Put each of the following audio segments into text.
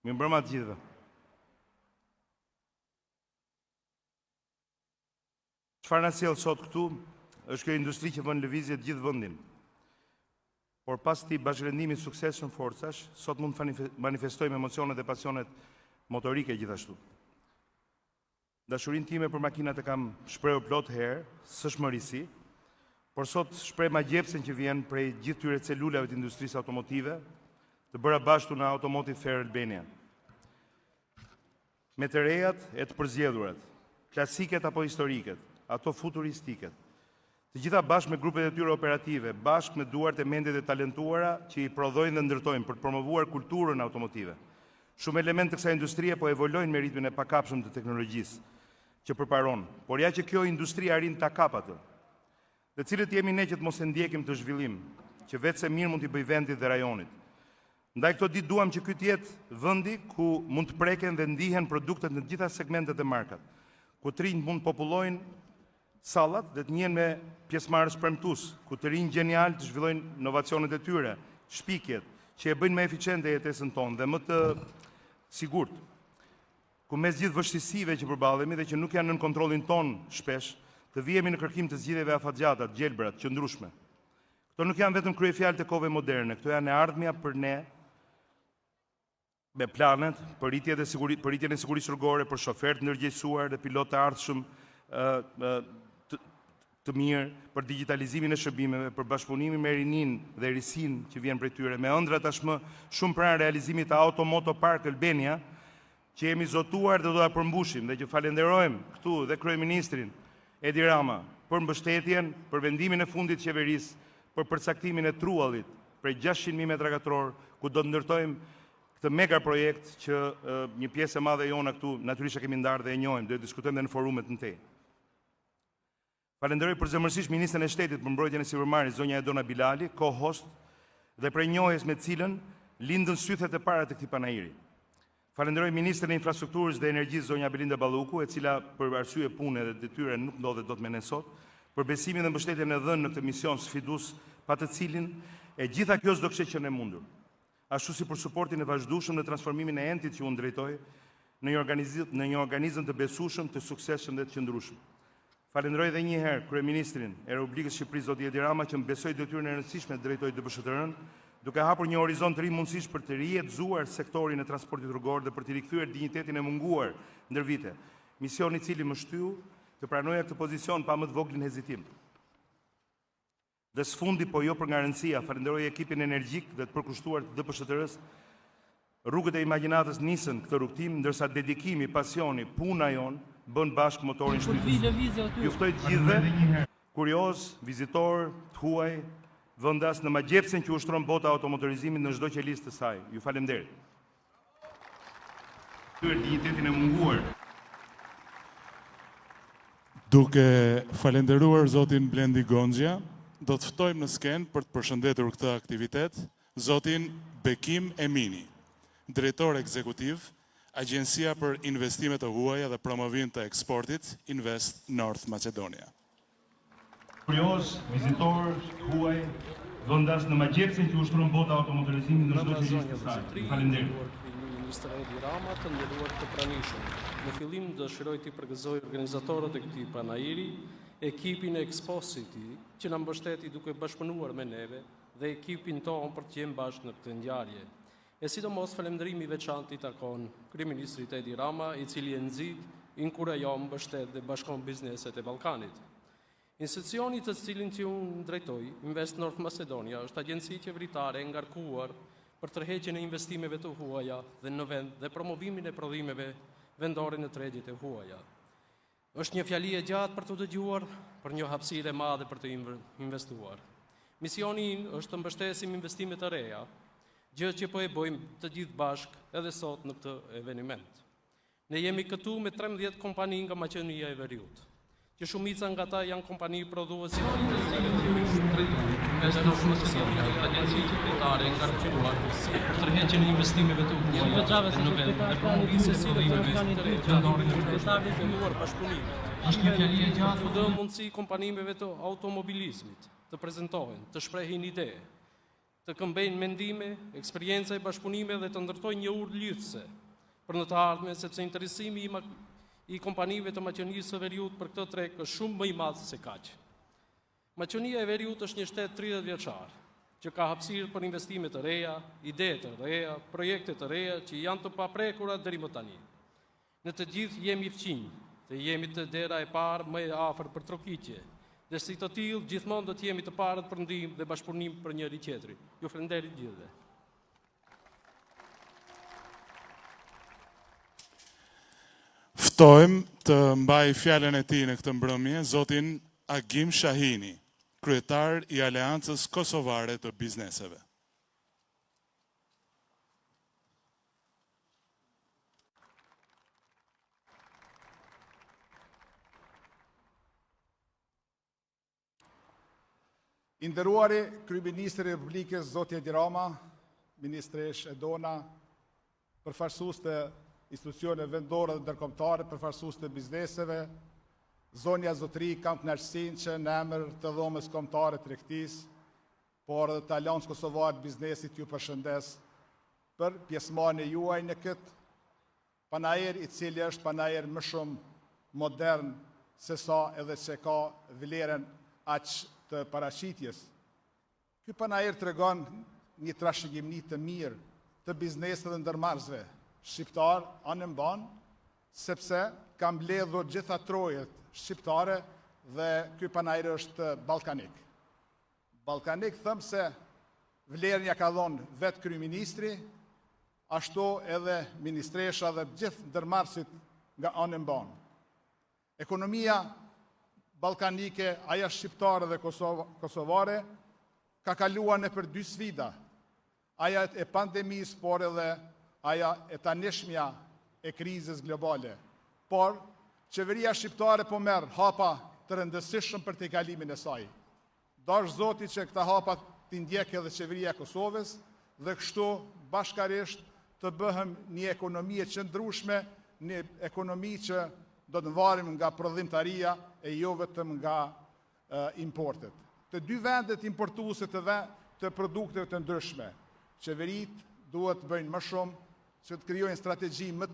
Mirëmbrëma të gjithëve. Çfarë na sjell sot këtu është kjo industri që vën lëvizje të gjithë vendin. Por pas këtij bashkërendimi suksesshëm forcash, sot mund të manifestojmë emocionet dhe pasionet motorike gjithashtu. Dashurinë time për makinat e kam shprehur plot herë, s'shmërisi, por sot shpreh magjepsen që vjen prej gjithë tyre celulave të industrisë automotive, të bëra bashkë në Automotive Fair Albania. Me të rejat e të përzgjedhurat, klasiket apo historiket, ato futuristiket, të gjitha bashkë me grupet e tyre operative, bashkë me duart e mendjet e talentuara që i prodhojnë dhe ndërtojnë për të promovuar kulturën automotive. Shumë elementë të kësaj industrie po evolojnë me ritmin e pakapshëm të teknologjisë që përparon, por ja që kjo industri arrin ta kap atë. Dhe cilët jemi ne që të mos e ndjekim të zhvillim, që vetë se mirë mund t'i bëj vendit dhe rajonit. Ndaj këto ditë duam që ky të jetë vendi ku mund të preken dhe ndihen produktet në të gjitha segmentet e markat, ku të rinjt mund të popullojnë sallat dhe të njihen me pjesëmarrës premtues, ku të rinj genial të zhvillojnë inovacionet e tyre, shpikjet që e bëjnë më eficiente jetesën tonë dhe më të sigurt, ku mes gjithë vështirësive që përballemi dhe që nuk janë nën kontrollin ton shpesh, të vijemi në kërkim të zgjidhjeve afatgjata, të gjelbra, të qëndrueshme. Këto nuk janë vetëm kryefjalë të kohëve moderne, këto janë e ardhmja për ne me planet për rritjen e sigurisë rrugore, për shofertë ndërgjegjësuar dhe pilotë të ardhshëm të mirë, për digitalizimin e shërbimeve, për bashkëpunimin me rininë dhe risinë që vjen prej tyre, me ëndra tashmë shumë pranë realizimit të Automoto Park Albania, që jemi zotuar dhe do ta përmbushim dhe që falenderojmë këtu dhe kryeministrin Edi Rama për mbështetjen, për vendimin e fundit të qeverisë, për përcaktimin e truallit prej 600.000 metra katror, ku do të ndërtojmë këtë mega projekt që një pjesë e madhe jona këtu natyrisht e kemi ndarë dhe e njohim, do të diskutojmë dhe në forumet në te. Falenderoj përzemërsisht Ministrën e Shtetit për mbrojtjen e sipërmarrjes zonja Edona Bilali, co-host dhe prej njohjes me cilën lindën sythet e para të këtij panajiri. Falenderoj Ministrën e Infrastrukturës dhe Energjisë zonja Belinda Balluku, e cila për arsye pune dhe detyre nuk ndodhet dot me ne sot, për besimin dhe mbështetjen e dhënë në këtë mision sfidues, pa të cilin e gjitha kjo s'do kishte qenë e mundur. Ashtu si për suportin e vazhdueshëm në transformimin e entit që u ndrejtoi në një organizëm të besueshëm, të suksesshëm dhe të qëndrueshëm. Falenderoj edhe një herë kryeministrin e Republikës së Shqipërisë zoti Edi Rama që më besoi detyrën e rëndësishme të drejtojë DBSHTR-n, duke hapur një horizont të ri mundësish për të rijetëzuar sektorin e transportit rrugor dhe për të rikthyer dinjitetin e munguar ndër vite. Misioni i cili më shtyu të pranoja këtë pozicion pa më të voglin hezitim. Dhe sfundi, po jo për nga rëndësia, falenderoj ekipin energjik dhe të përkushtuar të DBSHTR-s. Rrugët e imagjinatës nisën këtë rrugtim, ndërsa dedikimi, pasioni, puna jon bën bashkë motorin shtypës. Ju ftoj të gjithëve, kurioz, vizitor, të huaj, vendas në magjepsen që ushtron bota automotorizimit në çdo qelisë të saj. Ju falenderoj. Dinjitetin e munguar. Duke falenderuar zotin Blendi Gonxha, do të ftojmë në skenë për të përshëndetur këtë aktivitet zotin Bekim Emini, drejtor ekzekutiv, Agjencia për Investimet e Huaja dhe Promovim të Eksportit, Invest North Macedonia. Kurioz, vizitor, huaj, vendas në magjepsen që ushtron bota automotorizimit në çdo qelisë të saj. Faleminderit. Ministri Edi Rama, të nderuar të pranishëm. Në fillim dëshiroj të përgëzoj organizatorët e këtij panajiri, ekipin e Expositi që na mbështeti duke bashkëpunuar me neve dhe ekipin tonë për të qenë bashkë në këtë ngjarje. E sidomos falënderimi i veçantë i takon kryeministrit Edi Rama, i cili e nxit, inkurajon, mbështet dhe bashkon bizneset e Ballkanit. Institucioni të cilin që unë drejtoj, Invest North Macedonia, është agjenci qeveritare e ngarkuar për tërheqjen e investimeve të huaja dhe në vend dhe promovimin e prodhimeve vendore në tregjet e huaja. Është një fjali e gjatë për të dëgjuar, për një hapësirë e madhe për të investuar. Misioni është të mbështesim investime të reja, gjë që po e bëjmë të gjithë bashkë edhe sot në këtë eveniment. Ne jemi këtu me 13 kompani nga Maqedonia e Veriut, që shumica nga ta janë kompani prodhuese agjenci qeveritare ngarkuar për tërheqjen e investimeve të huaja në vend dhe promovimin e prodhimeve vendore në tregjet e huaja. Është një fjali e gjatë për të dhënë mundësi kompanimeve të automobilizmit të prezantohen, të shprehin ide, të këmbejnë mendime, eksperjenca e bashkëpunime dhe të ndërtojnë një urë lidhëse për në të ardhmen, sepse interesimi i kompanive të Maqedonisë së Veriut për këtë treg është shumë më i madh se kaq. Maqedonia e Veriut është një shtet 30 vjeçar, që ka hapësirë për investime të reja, ide të reja, projekte të reja që janë të paprekura deri më tani. Në të gjithë jemi fqinj, dhe jemi të dera e parë më e afër për trokitje, dhe si të tillë gjithmonë do të jemi të parët për ndihmë dhe bashkëpunim për njëri tjetrin. Ju falenderoj gjithëve. Ftojmë të mbaj fjalën e tij në këtë mbrëmje zotin Agim Shahini, kryetar i Aleancës Kosovare të Bizneseve. I nderuari Kryeministri i Republikës zoti Edi Rama, Ministresh Edona, përfaqësues të institucione vendore dhe ndërkombëtare, përfaqësues të bizneseve, zonja zotëri, kam kënaqësinë që në emër të dhomës kombëtare të tregtisë, por edhe të Aleancës Kosovare të Biznesit ju përshëndes për pjesëmarrjen e juaj në këtë panajër i cili është panajër më shumë modern se sa edhe që ka vlerën aq të paraqitjes. Ky panajër tregon një trashëgimni të mirë të biznesit dhe ndërmarrësve shqiptar anë mban, sepse ka mbledhur gjitha trojet shqiptare dhe ky panajër është ballkanik. Ballkanik thëmë se vlerën ja ka dhënë vetë kryeministri, ashtu edhe ministresha dhe gjithë ndërmarrësit nga anë mban. Ekonomia ballkanike, aja shqiptare dhe kosovare, ka kaluar nëpër 2 sfida. Aja e pandemisë, por edhe aja e tanishmja e krizës globale. Por, qeveria shqiptare po merr hapa të rëndësishëm për të kalimin e saj. Dash Zoti që këta hapa t'i ndjek edhe qeveria e Kosovës dhe kështu bashkarisht të bëhem një ekonomi e qëndrueshme, një ekonomi që do të varim nga prodhimtaria e jo vetëm nga importet. Të dy vendet importuese të produkteve të ndryshme, qeverit duhet të bëjnë më shumë që të krijojnë strategji më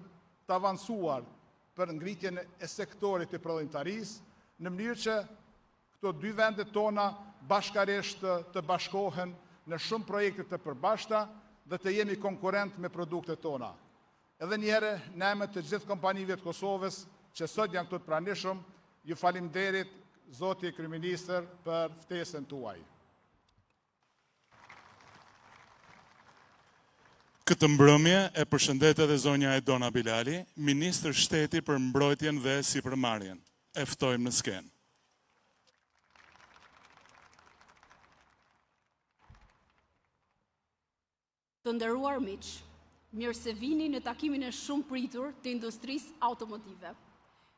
të avancuar për ngritjen e sektorit të prodhimtarisë, në mënyrë që këto dy vendet tona bashkarisht të bashkohen në shumë projekte të përbashkëta dhe të jemi konkurrent me produktet tona. Edhe një herë, në emër të gjithë kompanive të Kosovës që sot janë këtu të pranishëm, ju faleminderit zoti kryeministër për ftesën tuaj. Këtë mbrëmje e përshëndet edhe zonja Edona Bilali, Ministër Shteti për Mbrojtjen dhe Sipërmarrjen. E ftojmë në skenë. Të nderuar miq, mirë se vini në takimin e shumë pritur të industrisë automotive.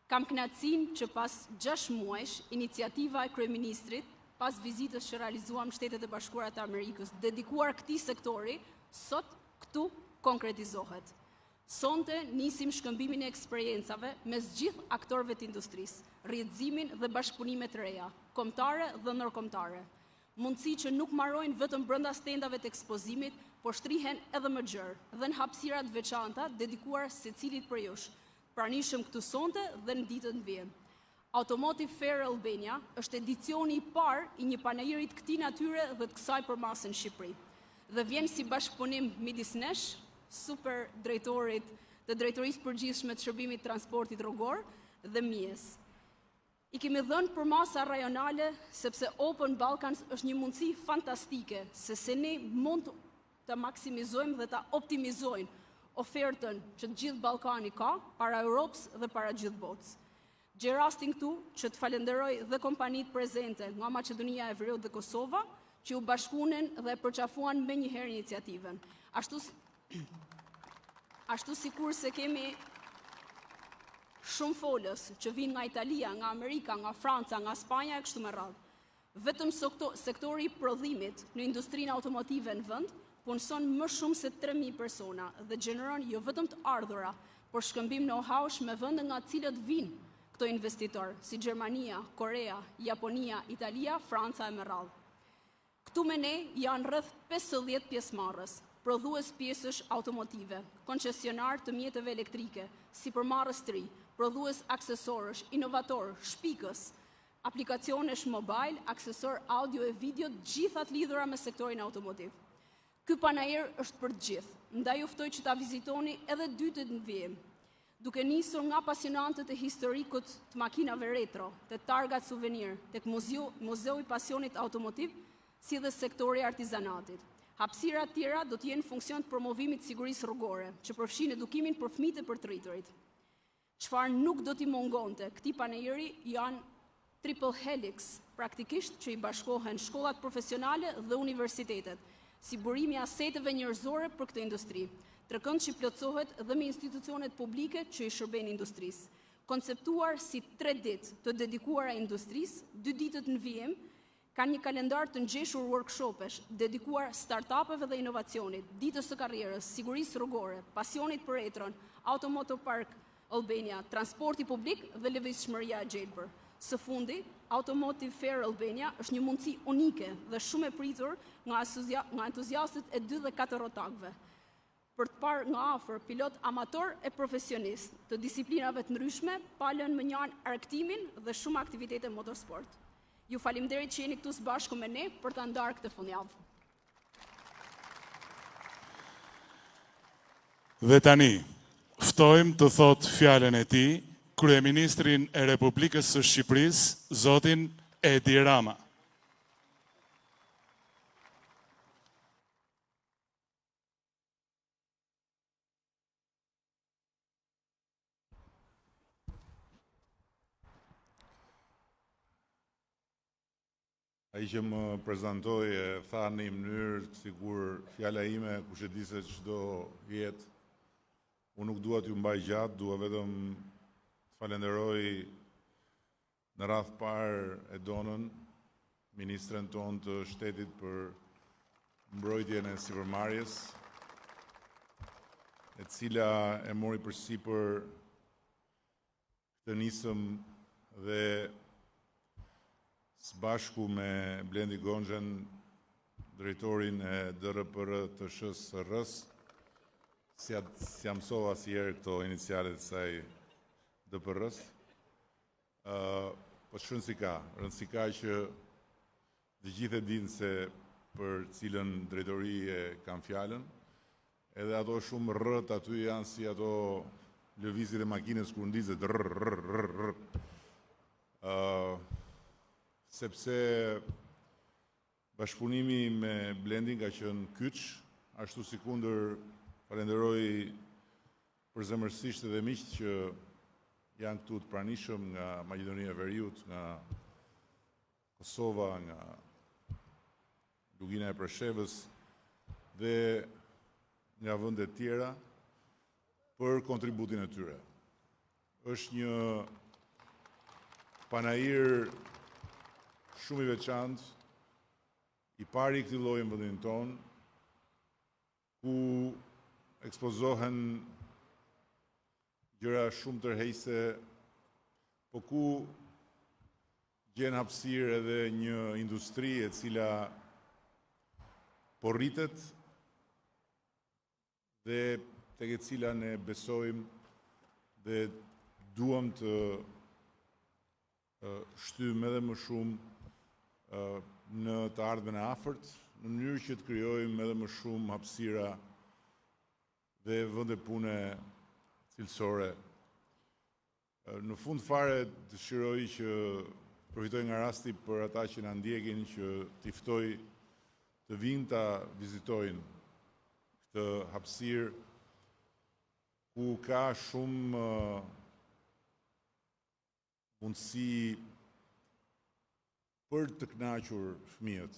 Kam kënaqësinë që pas 6 muajsh, iniciativa e kryeministrit, pas vizitës që realizuam në Shtetet e Bashkuara të Amerikës, dedikuar këtij sektori, sot këtu konkretizohet. Sonte nisim shkëmbimin e eksperiencave mes gjithë aktorëve të industrisë, rrjedhimin dhe bashkëpunimet të reja, kombëtare dhe ndërkombëtare. Mundësi që nuk marrojnë vetëm brenda stendave të ekspozimit, por shtrihen edhe më gjerë dhe në hapësirat veçanta dedikuar secilit për jush, pranishëm këtu sonte dhe në ditët në vijim. Automotive Fair Albania është edicioni i parë i një panajërit këtij natyre dhe të kësaj përmase në Shqipëri. Dhe vjen si bashkëpunim midis nesh, super drejtorit të drejtorisë përgjithshme të shërbimit transportit rrugor dhe mjes. I kemi dhënë përmasa rajonale sepse Open Balkans është një mundësi fantastike se ne mund të maksimizojmë dhe të optimizojmë ofertën që të gjithë Ballkani ka para Europës dhe para gjithë botës. Gjej rastin këtu që të falenderoj dhe kompanitë prezente nga Maqedonia e Veriut dhe Kosova, që u bashkunen dhe përqafuan me njëherë iniciativën. Ashtu sikur se kemi shumë folës që vinë nga Italia, nga Amerika, nga Franca, nga Spanja e kështu me radhë. Vetëm sektori i prodhimit në industrinë automotive në vend punëson më shumë se 3.000 persona dhe gjeneron jo vetëm të ardhura, por shkëmbim know-how me vende nga cilët vinë këto investitorë, si Gjermania, Korea, Japonia, Italia, Franca e me radhë. Këtu me ne janë rreth 50 pjesëmarrës, prodhues pjesësh automotive, koncesionar të mjeteve elektrike, sipërmarrës të ri, prodhues aksesorësh, inovator, shpikës, aplikacionesh mobile, aksesor audio e video, gjithat lidhura me sektorin automotiv. Ky panajër është për të gjithë, ndaj juftoj që ta vizitoni edhe dytët në vijim, duke nisur nga pasionantët e historikut të makinave retro, të targat suvenir, tek Muzeu i Pasionit Automotiv, si dhe sektori artizanatit. Hapësira të tjera do të jenë funksion të promovimit sigurisë rrugore, që përfshin edukimin për fëmijët e për të rriturit. Çfarë nuk do t'i mungonte këtij panajëri janë triple helix, praktikisht që i bashkohen shkollat profesionale dhe universitetet, si burimi i aseteve njerëzore për këtë industri, trekënd që plotësohet dhe me institucionet publike që i shërbejnë industrisë. Konceptuar si 3 ditë të dedikuara industrisë, 2 ditët në vijim, kanë një kalendar të ngjeshur workshopesh dedikuar startupeve dhe inovacionit, ditës së karrierës, sigurisë rrugore, pasionit për retron, Automotive Park Albania, transporti publik dhe lëvizshmëria e gjelbër. Së fundi, Automotive Fair Albania është një mundësi unike dhe shumë e pritur nga entuziastët e 2 dhe 4 rotakëve, për të parë nga afër pilot amator e profesionist të disiplinave të ndryshme, pa lënë mënjan arktimin dhe shumë aktivitete motorsport. Ju faleminderit që jeni këtu së bashku me ne për ta ndarë këtë fundjavë. Dhe tani, ftojmë të thot fjalën e tij Kryeministrin e Republikës së Shqipërisë, zotin Edi Rama. Ai që më prezantoi e tha në një mënyrë sigur fjala ime, kush e di se ç'do jetë. Unë nuk dua t'ju mbaj gjatë, dua vetëm të falenderoj në radhë parë Edonën, ministren tonë të shtetit për mbrojtjen e sipërmarrjes, e cila e mori përsipër këtë nisëm dhe së bashku me Blendi Gonxhen, drejtorin e DRPR të SHSR-s, si ja mësova asnjëherë këto inicialet saj DPR-s, po ç'rëndësi si ka? Rëndësi ka që të gjithë e dinë se për cilën drejtori e kam fjalën, edhe ato shumë rrët aty janë si ato lëvizjet e makinës kur ndizet sepse bashkëpunimi me Blendin ka qenë kyç, ashtu si kundër falenderoj përzemërsisht edhe miqt që janë këtu të pranishëm nga Maqedonia e Veriut, nga Kosova, nga Lugina e Preshevës dhe nga vende të tjera për kontributin e tyre. Është një panajir shumë i veçantë, i pari i këtij lloji në vendin tonë, ku ekspozohen gjëra shumë tërheqëse, po ku gjen hapësirë edhe një industri e cila po rritet dhe tek e cila ne besojmë dhe duam të shtyjmë edhe më shumë në të ardhmen e afërt, në mënyrë që të krijojmë edhe më shumë hapësira dhe vende pune cilësore. Në fund fare dëshiroj që përfitoj nga rasti për ata që na ndjekin që t'i ftoj të vinë ta vizitojnë këtë hapësirë ku ka shumë mundësi për të kënaqur fëmijët,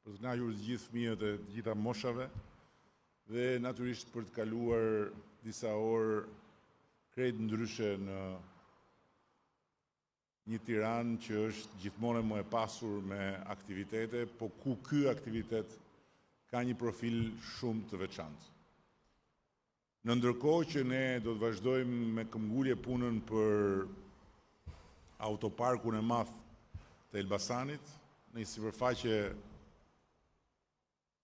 për të kënaqur të gjithë fëmijët e të gjitha moshave dhe natyrisht për të kaluar disa orë krejt ndryshe në një Tiranë që është gjithmonë më e pasur me aktivitete, po ku ky aktivitet ka një profil shumë të veçantë. Në ndërkohë që ne do të vazhdojmë me këmbgulje punën për autoparkun e madh të Elbasanit, në një sipërfaqe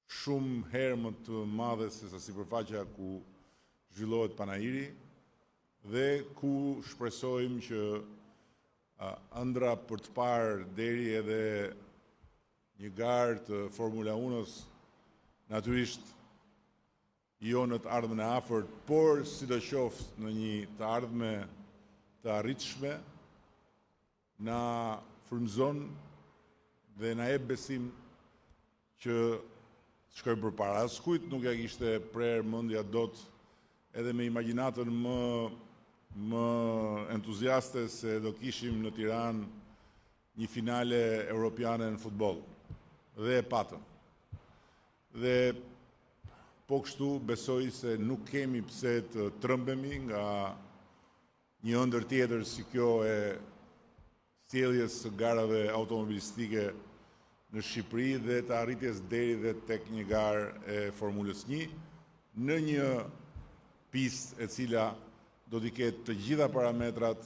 shumë herë më të madhe se sa sipërfaqja ku zhvillohet panairi dhe ku shpresojmë që ëndra për të parë deri edhe një garë të Formula 1-s, natyrisht jo në të ardhmen e afërt, por sidoqoftë në një të ardhme të arritshme, na frymëzon dhe na jep besim që të shkojmë përpara. Askujt nuk ja kishte prerë mendja dot edhe me imagjinatën më entuziaste se do kishim në Tiranë një finale europiane në futboll. Dhe e patëm. Dhe po kështu besoj se nuk kemi pse të trëmbemi nga një ëndër tjetër si kjo e sjelljes së garave automobilistike në Shqipëri dhe të arritjes deri dhe tek një garë e Formulës 1 në një pistë e cila do t'i ketë të gjitha parametrat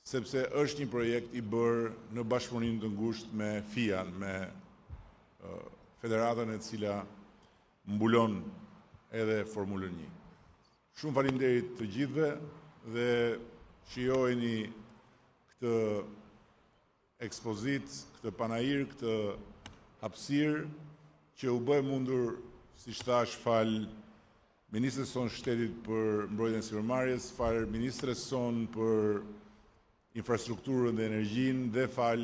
sepse është një projekt i bërë në bashkëpunim të ngushtë me FIA, me federatën e cila mbulon edhe Formulën 1. Shumë faleminderit të gjithëve dhe shijojeni këtë ekspozit, këtë panair, këtë hapësirë që u bë mundur, siç thash, fal Ministres son shtetit për mbrojtjen e sipërmarrjes, fal Ministres son për infrastrukturën dhe energjinë dhe fal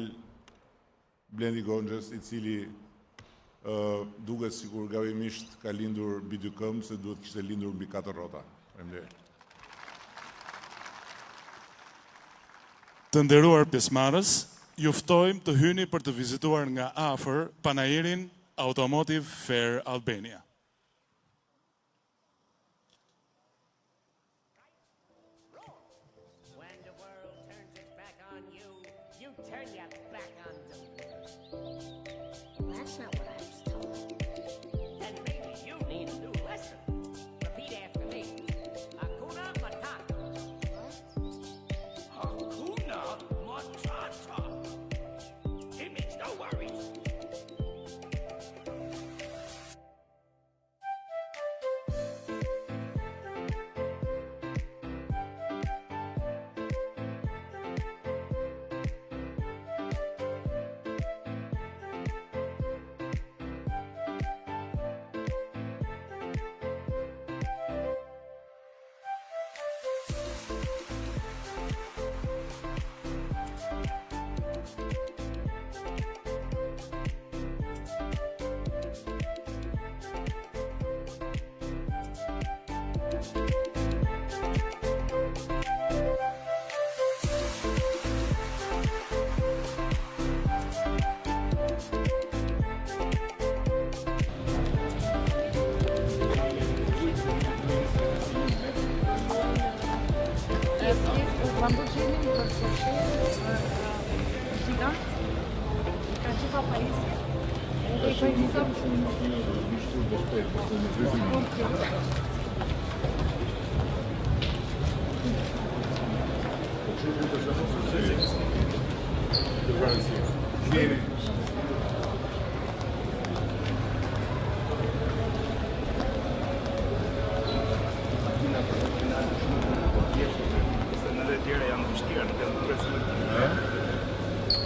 Blendi Gonxhës, i cili duket sikur gabimisht ka lindur mbi dy këmbë, se duhet kishte lindur mbi 4 rrota. Faleminderit. Të nderuar pjesëmarrës, ju ftojmë të hyni për të vizituar nga afër panairin Automotive Fair Albania. When the world turns its back on you, you turn your back on them. That's not what I was told. Then maybe you need a new lesson. Repeat after me. Hakuna Matata. Hakuna Matata. It means no worries. Lamborghini për Porsche, gigant, ka gjitha pajisje. Dhe i bëjmë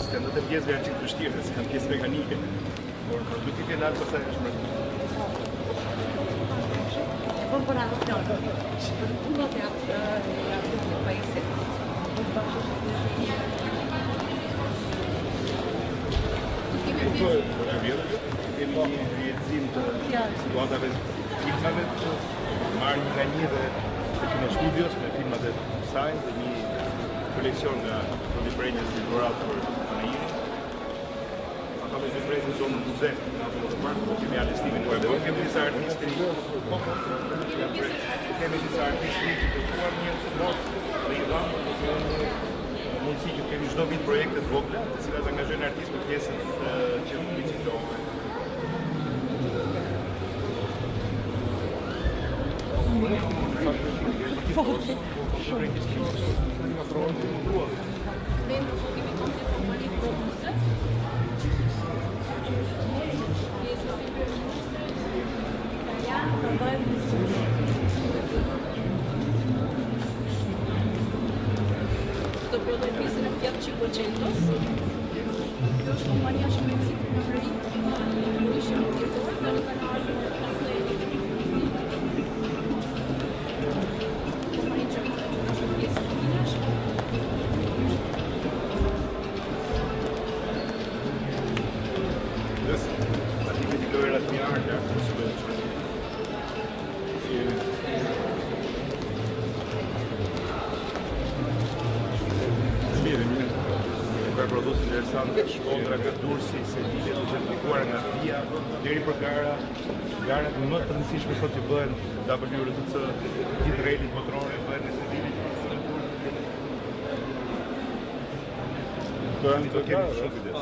Stendët e pjesëve janë që të vështirë, se kanë pjesë mekanike, por produkti final pastaj është më Bom për adopcion. Për punët e atë pajisje. Kemi një rjetësim të situatave filmave, marrë një nga një dhe të kino studios me filmat e saj dhe një koleksion nga Rodi Brenjës i Dorat për Panairin. Ata me Rodi Brenjës zonë në muze, në ato të partë, po kemi artistimin në dhe kemi disa artisti, kemi disa artisti që të tuar një të mos dhe i dhamë mundësi që kemi çdo vit projekte të vogla, të cilat angazhojnë artistë në pjesën që nuk licitohen. Dentro do que me conta como ele produz. E esse sempre Të prodhoj pjesën e Fiat 500. Kjo është kompania shpejtësi për nëmëri, ishim tjetor dhe në kanë ardhur në kompani që është pjesë të Kinash. Për prodhues interesant, shkodra nga Durrësi, Sevilla, të certifikuara nga FIA, deri për garat më të rëndësishme sot që bëhen WRTC, gjithë rallyt motorore bëhen në Sevilla. Këto janë të Kemi shumë kujdes.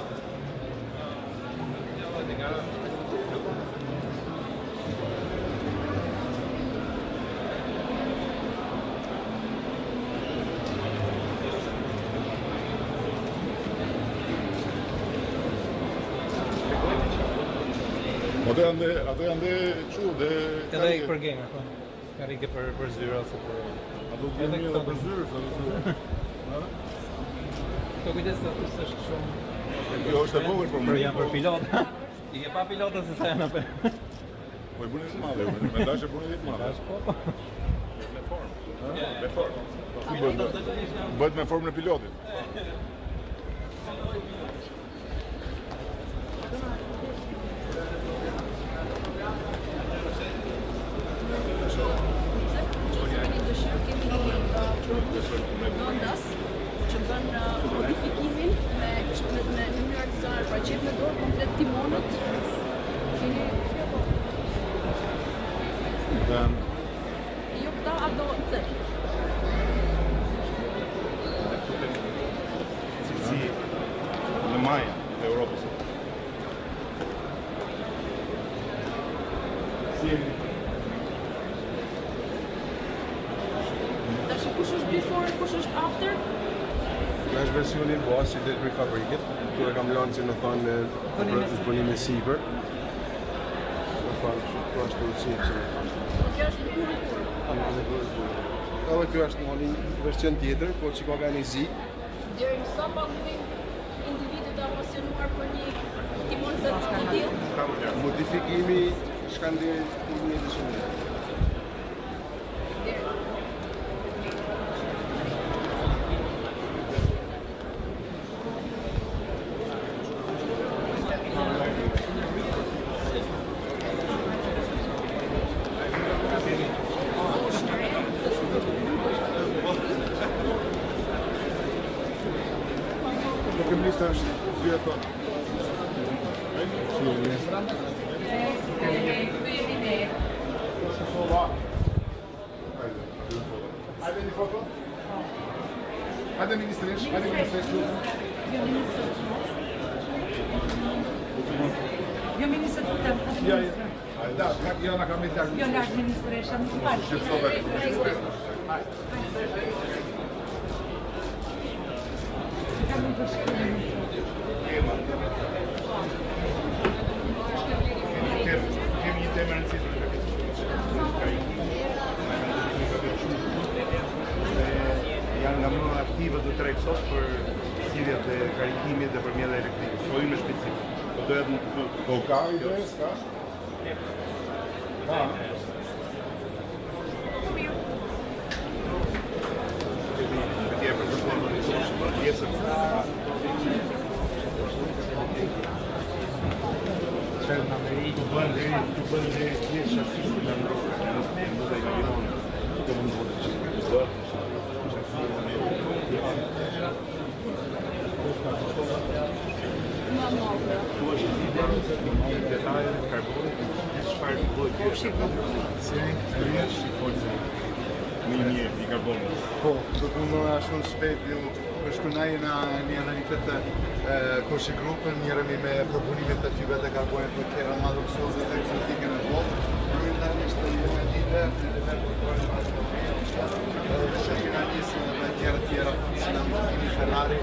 Ato janë dhe çu dhe Edhe për gamer, po. Karrige për zyra ose për... ato gjemi edhe për zyrë, Këto kujdes të atus është shumë... kjo është e vogël për Për janë për pilota. I ke pa pilota se sa janë apë. Po i bëni të madhe, me dash e bëni të madhe. Po. Me formë. Bëhet me formën e pilotit. Vendas që bën modifikimin me mënyrë artizanale, pra qep me dorë komplet timonët. Keni jo këta ato C. Cilësi në maja të Europës. Kush është before, kush është after? Kjo është versioni i bas që det për fabrikit, kur e kam lanë që në thonë zbunimi sipër. Në thonë, kjo është të uqim që në thonë. Kjo është në kurë. Edhe kjo është një version tjetër, po që ka ka një zi. Deri në sa paguim individët apasionuar për një timon të një tillë? Modifikimi shkan deri në 1.200 €. Këmë lista është 2 tonë. Hajde një foto? Hajde ministresh, hajde ministresh. Jo ministre të tem, të ministre. Da, jo na kam lart. Jo lart ministresha, më falë. Kam një përshkrim. Kemi një temë rëndësishme. Janë nga më aktive të treg sot për zgjidhjet e karikimit dhe për mjetet elektrike. Po i me shpejtësi. Po doja të Po ka ide, s'ka? Ka. Në Amerikë të bën deri pjesë shasisë të ndrojë. Nuk do të imagjinoni. Të mund të bëhet. Tu është një detaje të karbonit, çfarë bëhet? Po si një i karbonit. Po, do të më ashtu në shpejt, përshkënaj në një analitet të Koshi Grupën, njërëmi me proponimet të fibre të karbonit për kera madhë kësozë të eksotikën e botë. Momentalisht të një me dive, në dhe me përkojnë madhë të finalisë dhe tjera, si në Ferrari.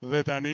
Dhe tani